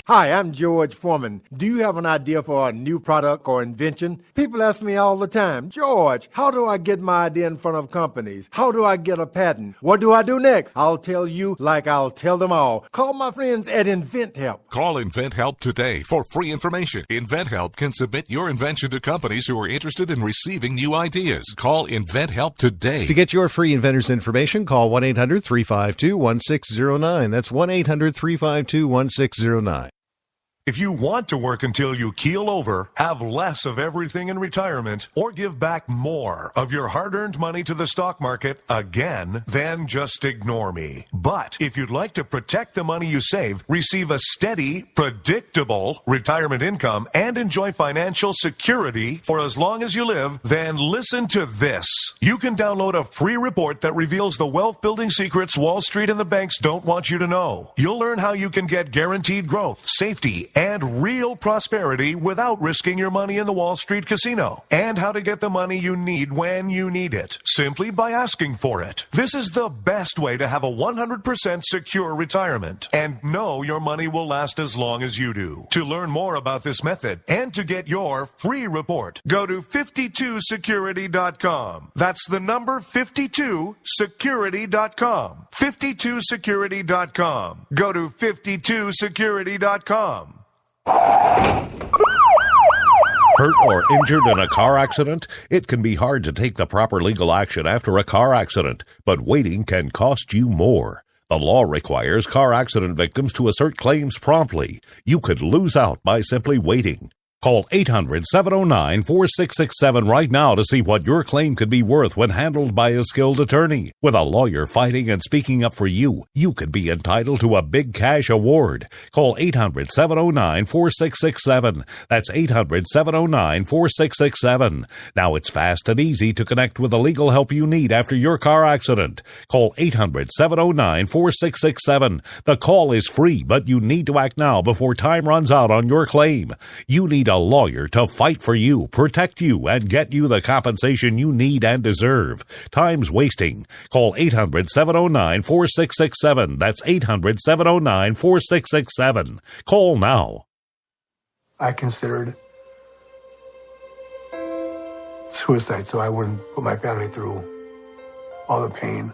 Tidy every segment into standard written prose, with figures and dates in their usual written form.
Hi, I'm George Foreman. Do you have an idea for a new product or invention? People ask me all the time, George, how do I get my idea in front of companies? How do I get a patent? What do I do next? I'll tell you like I'll tell them all. Call my friends at InventHelp. Call InventHelp today for free information. InventHelp can submit your invention to companies who are interested in receiving new ideas. Call InventHelp today. To get your free inventor's information, call 1-800-352-1609. That's 1-800-352-1609. If you want to work until you keel over, have less of everything in retirement, or give back more of your hard-earned money to the stock market again, then just ignore me. But if you'd like to protect the money you save, receive a steady, predictable retirement income, and enjoy financial security for as long as you live, then listen to this. You can download a free report that reveals the wealth-building secrets Wall Street and the banks don't want you to know. You'll learn how you can get guaranteed growth, safety, and real prosperity without risking your money in the Wall Street casino, and how to get the money you need when you need it, simply by asking for it. This is the best way to have a 100% secure retirement, and know your money will last as long as you do. To learn more about this method, and to get your free report, go to 52security.com. That's the number 52security.com. 52security.com. Go to 52security.com. Hurt or injured in a car accident? It can be hard to take the proper legal action after a car accident, but waiting can cost you more. The law requires car accident victims to assert claims promptly. You could lose out by simply waiting. Call 800-709-4667 right now to see what your claim could be worth when handled by a skilled attorney. With a lawyer fighting and speaking up for you, you could be entitled to a big cash award. Call 800-709-4667. That's 800-709-4667. Now it's fast and easy to connect with the legal help you need after your car accident. Call 800-709-4667. The call is free, but you need to act now before time runs out on your claim. You need a lawyer to fight for you, protect you, and get you the compensation you need and deserve. Time's wasting. Call 800-709-4667. That's 800-709-4667. Call now. I considered suicide so I wouldn't put my family through all the pain.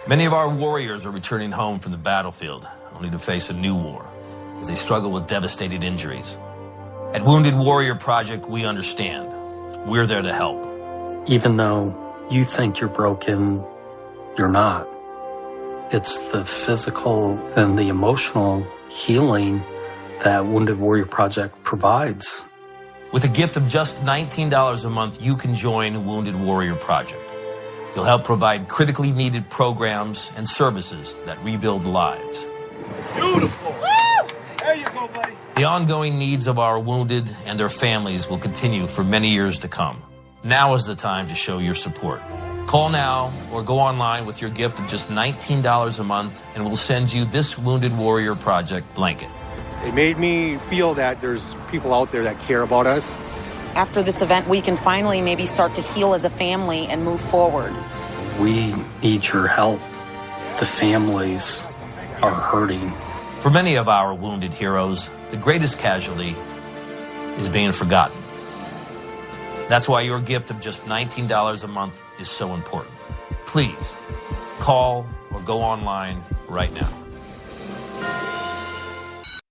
Many of our warriors are returning home from the battlefield, only to face a new war as they struggle with devastating injuries. At Wounded Warrior Project, we understand. We're there to help. Even though you think you're broken, you're not. It's the physical and the emotional healing that Wounded Warrior Project provides. With a gift of just $19 a month, you can join Wounded Warrior Project. You'll help provide critically needed programs and services that rebuild lives. Beautiful. There you go, buddy. The ongoing needs of our wounded and their families will continue for many years to come. Now is the time to show your support. Call now or go online with your gift of just $19 a month, and we'll send you this Wounded Warrior Project blanket. It made me feel that there's people out there that care about us. After this event, we can finally maybe start to heal as a family and move forward. We need your help. The families are hurting. For many of our wounded heroes, the greatest casualty is being forgotten. That's why your gift of just $19 a month is so important. Please call or go online right now.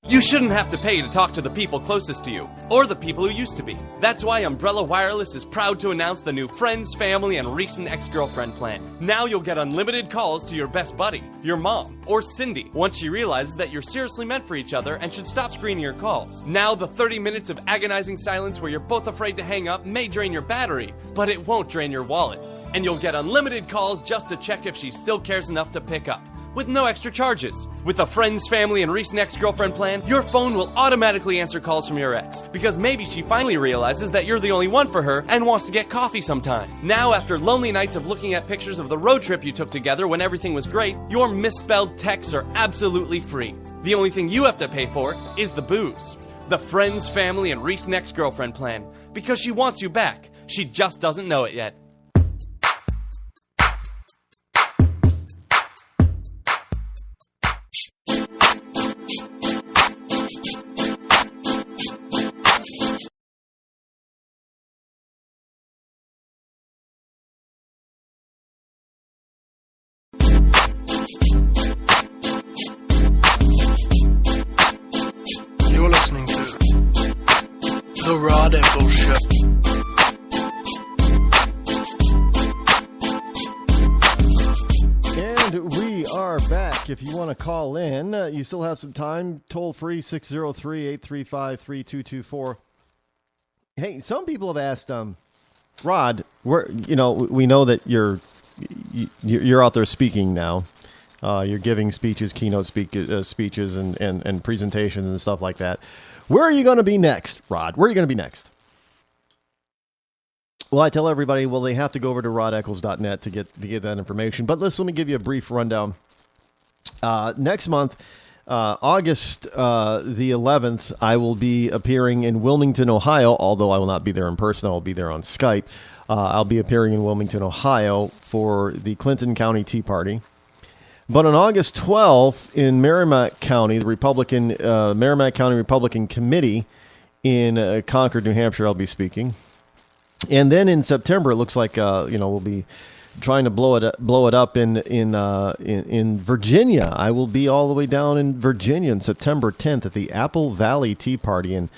You shouldn't have to pay to talk to the people closest to you, or the people who used to be. That's why Umbrella Wireless is proud to announce the new Friends, Family, and Recent Ex-Girlfriend plan. Now you'll get unlimited calls to your best buddy, your mom, or Cindy, once she realizes that you're seriously meant for each other and should stop screening your calls. Now the 30 minutes of agonizing silence where you're both afraid to hang up may drain your battery, but it won't drain your wallet. And you'll get unlimited calls just to check if she still cares enough to pick up, with no extra charges. With the Friends, Family, and Recent Ex-Girlfriend plan, your phone will automatically answer calls from your ex, because maybe she finally realizes that you're the only one for her and wants to get coffee sometime. Now, after lonely nights of looking at pictures of the road trip you took together when everything was great, your misspelled texts are absolutely free. The only thing you have to pay for is the booze. The Friends, Family, and Recent Ex-Girlfriend plan, because she wants you back. She just doesn't know it yet. Rod Eccles Show. And we are back. If you want to call in, you still have some time. Toll free 603-835-3224. Hey, some people have asked, Rod, we know that you're out there speaking now. You're giving speeches, keynote speeches, and presentations and stuff like that. Where are you going to be next, Rod? Where are you going to be next? Well, I tell everybody, they have to go over to rodeccles.net to get that information. But let me give you a brief rundown. Next month, August the 11th, I will be appearing in Wilmington, Ohio, although I will not be there in person. I will be there on Skype. I'll be appearing in Wilmington, Ohio for the Clinton County Tea Party. But on August 12th in Merrimack County, the Merrimack County Republican Committee in Concord, New Hampshire, I'll be speaking. And then in September, it looks like we'll be trying to blow it up in Virginia. I will be all the way down in Virginia on September 10th at the Apple Valley Tea Party in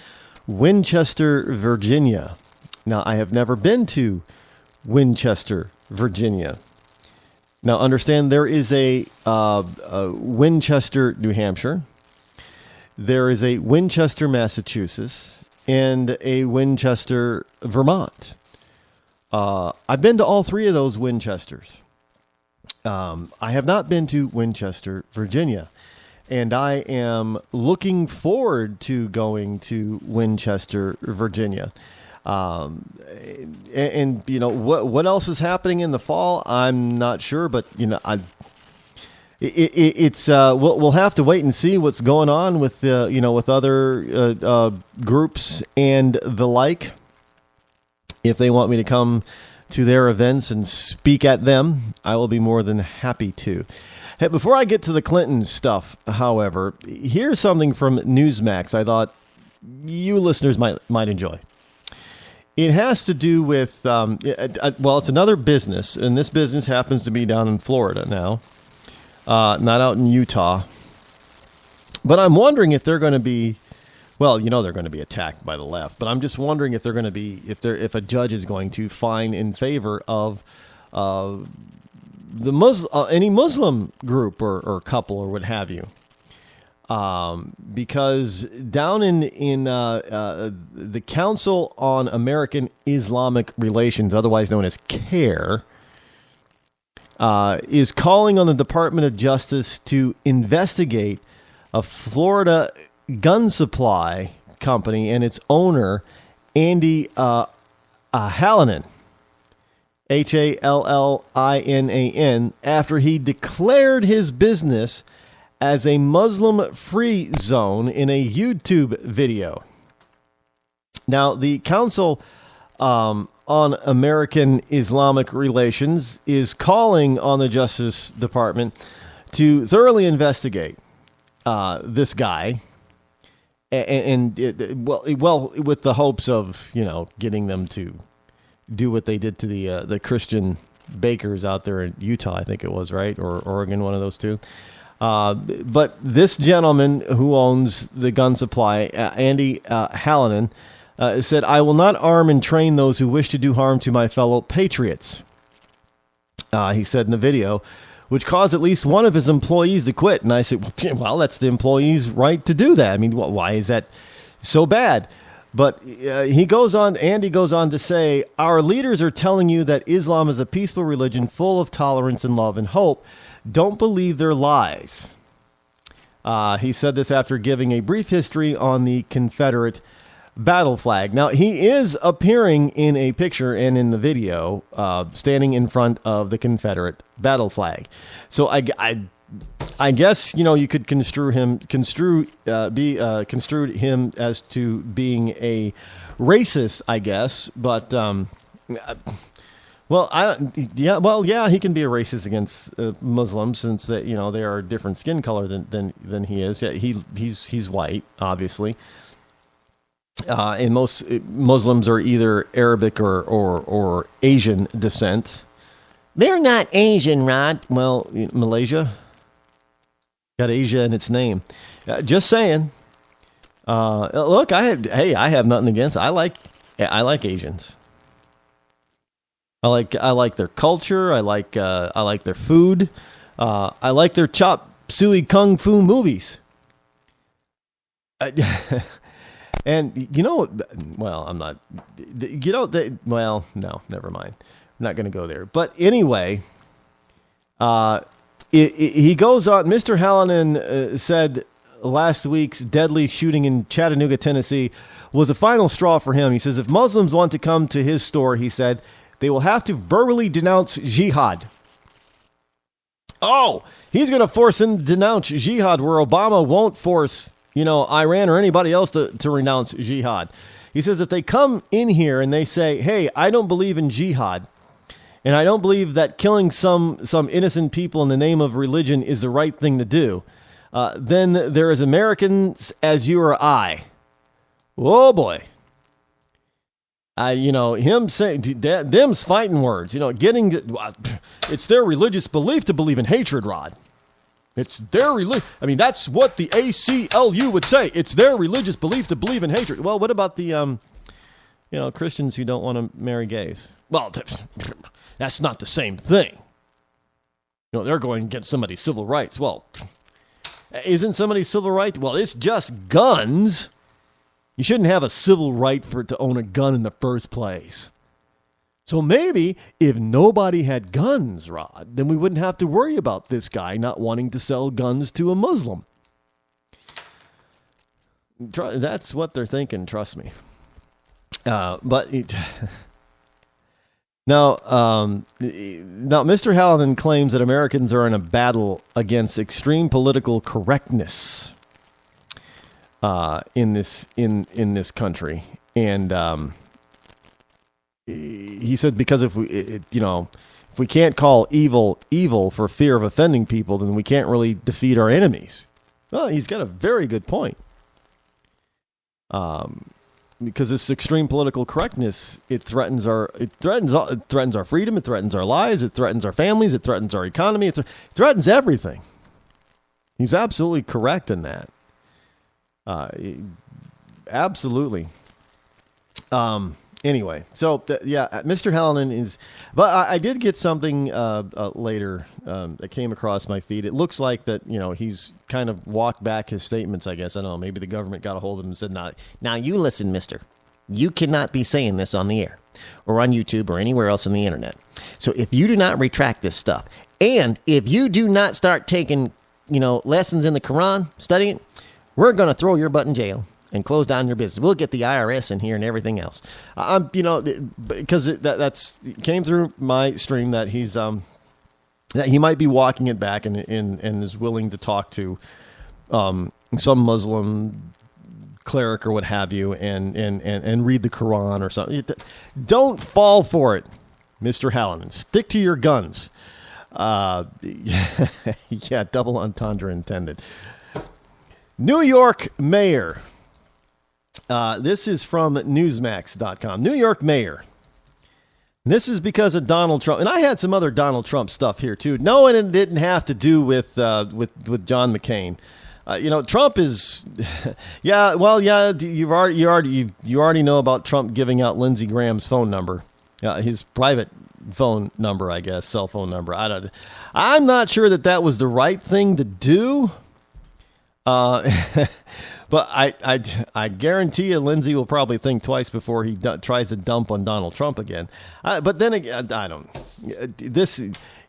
Winchester, Virginia. Now, I have never been to Winchester, Virginia. Now, understand there is a Winchester, New Hampshire. There is a Winchester, Massachusetts, and a Winchester, Vermont. I've been to all three of those Winchesters. I have not been to Winchester, Virginia. And I am looking forward to going to Winchester, Virginia. And what else is happening in the fall? I'm not sure, but we'll have to wait and see what's going on with with other groups and the like. If they want me to come to their events and speak at them, I will be more than happy to. Hey, before I get to the Clinton stuff, however, here's something from Newsmax I thought you listeners might enjoy. It has to do with, it's another business, and this business happens to be down in Florida now, not out in Utah. But I'm wondering if they're going to be, they're going to be attacked by the left, but I'm just wondering if they're going to be, if a judge is going to fine in favor of any Muslim group or couple or what have you. Because down in the Council on American Islamic Relations, otherwise known as CARE, is calling on the Department of Justice to investigate a Florida gun supply company and its owner, Andy Hallinan, Hallinan, after he declared his business as a Muslim-free zone in a YouTube video. Now, the Council on American Islamic Relations is calling on the Justice Department to thoroughly investigate this guy, and with the hopes of getting them to do what they did to the Christian bakers out there in Utah, I think it was, right, or Oregon, one of those two. But this gentleman who owns the gun supply, Andy Hallinan, said, "I will not arm and train those who wish to do harm to my fellow patriots," he said in the video, which caused at least one of his employees to quit. And I said, well, that's the employee's right to do that. I mean, why is that so bad? But Andy goes on to say, "Our leaders are telling you that Islam is a peaceful religion full of tolerance and love and hope. Don't believe their lies." He said this after giving a brief history on the Confederate battle flag. Now, he is appearing in a picture and in the video standing in front of the Confederate battle flag. So I guess, you could construed him as to being a racist, I guess. But he can be a racist against Muslims since that they are a different skin color than he is. Yeah, he's white, obviously. And most Muslims are either Arabic or Asian descent. They're not Asian, Rod. Well, Malaysia got Asia in its name. Just saying. Look, I have nothing against it. I like I like Asians. I like their culture. I like their food. I like their chop suey kung fu movies. And I'm not. No, never mind. I'm not going to go there. But anyway, he goes on. Mr. Hallinan said last week's deadly shooting in Chattanooga, Tennessee, was a final straw for him. He says if Muslims want to come to his store, he said, they will have to verbally denounce jihad. Oh, he's going to force them to denounce jihad where Obama won't force, Iran or anybody else to renounce jihad. He says if they come in here and they say, hey, I don't believe in jihad, and I don't believe that killing some innocent people in the name of religion is the right thing to do, then they're as Americans as you or I. Oh, boy. Him saying, them's fighting words, it's their religious belief to believe in hatred, Rod. It's their religion. I mean, that's what the ACLU would say. It's their religious belief to believe in hatred. Well, what about the, Christians who don't want to marry gays? Well, that's not the same thing. They're going against somebody's civil rights. Well, isn't somebody's civil right? Well, it's just guns. You shouldn't have a civil right to own a gun in the first place. So maybe if nobody had guns, Rod, then we wouldn't have to worry about this guy not wanting to sell guns to a Muslim. That's what they're thinking, trust me. Now, Mr. Hallinan claims that Americans are in a battle against extreme political correctness in this country, and he said because if we can't call evil for fear of offending people, then we can't really defeat our enemies. Well, he's got a very good point. Because this extreme political correctness, it threatens our freedom, it threatens our lives, it threatens our families, it threatens our economy, it threatens everything. He's absolutely correct in that. Absolutely. Anyway, so Mr. Hallinan is. But I did get something later that came across my feed. It looks like that he's kind of walked back his statements. I guess I don't know. Maybe the government got a hold of him and said, "Now you listen, Mister. You cannot be saying this on the air or on YouTube or anywhere else on the internet. So if you do not retract this stuff, and if you do not start taking lessons in the Quran, studying it, we're going to throw your butt in jail and close down your business. We'll get the IRS in here and everything else." Because that's came through my stream that he's that he might be walking it back and is willing to talk to some Muslim cleric or what have you and read the Quran or something. Don't fall for it, Mr. Hallinan. Stick to your guns. Yeah, double entendre intended. New York mayor. This is from Newsmax.com. New York mayor. This is because of Donald Trump. And I had some other Donald Trump stuff here, too. No, and it didn't have to do with John McCain. Trump is... you already know about Trump giving out Lindsey Graham's phone number. His private phone number, I guess, cell phone number. I'm not sure that was the right thing to do. But I guarantee you Lindsey will probably think twice before he tries to dump on Donald Trump again. But then again, I don't. This,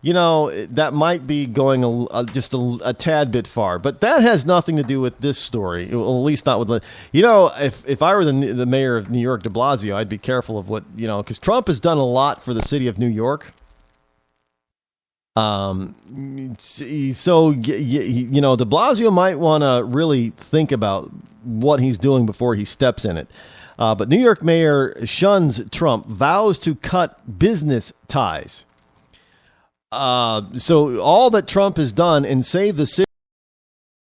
that might be going just a tad bit far. But that has nothing to do with this story. Well, at least not with. If I were the mayor of New York, de Blasio, I'd be careful of what because Trump has done a lot for the city of New York. So de Blasio might want to really think about what he's doing before he steps in it. But New York mayor shuns Trump, vows to cut business ties. So all that Trump has done and saved the city